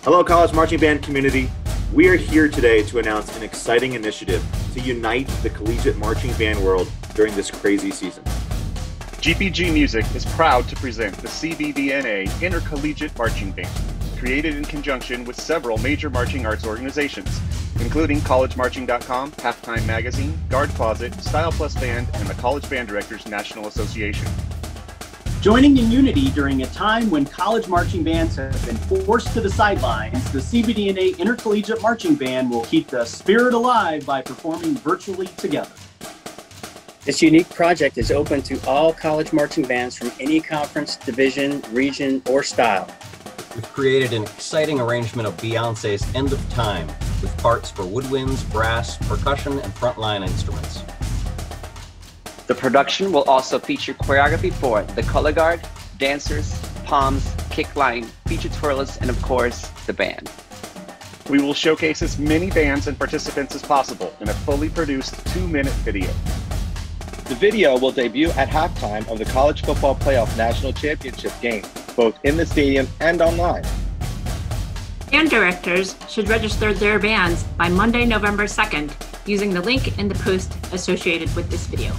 Hello, College Marching Band community. We are here today to announce an exciting initiative to unite the collegiate marching band world during this crazy season. GPG Music is proud to present the CBDNA Intercollegiate Marching Band, created in conjunction with several major marching arts organizations, including collegemarching.com, Halftime Magazine, Guard Closet, Style Plus Band, and the College Band Directors National Association. Joining in unity during a time when college marching bands have been forced to the sidelines, the CBDNA Intercollegiate Marching Band will keep the spirit alive by performing virtually together. This unique project is open to all college marching bands from any conference, division, region, or style. We've created an exciting arrangement of Beyoncé's End of Time with parts for woodwinds, brass, percussion, and frontline instruments. The production will also feature choreography for the color guard, dancers, palms, kick line, feature twirlers, and of course, the band. We will showcase as many bands and participants as possible in a fully produced 2-minute video. The video will debut at halftime of the College Football Playoff National Championship game, both in the stadium and online. Band directors should register their bands by Monday, November 2nd, using the link in the post associated with this video.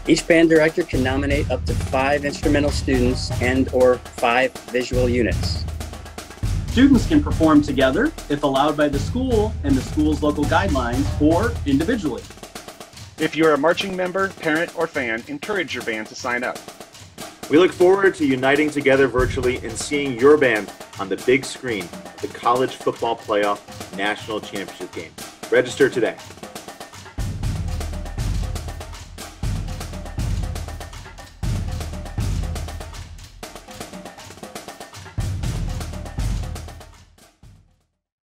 Each band director can nominate up to 5 instrumental students and/or 5 visual units. Students can perform together if allowed by the school and the school's local guidelines, or individually. If you're a marching member, parent, or fan, encourage your band to sign up. We look forward to uniting together virtually and seeing your band on the big screen of the College Football Playoff National Championship game. Register today.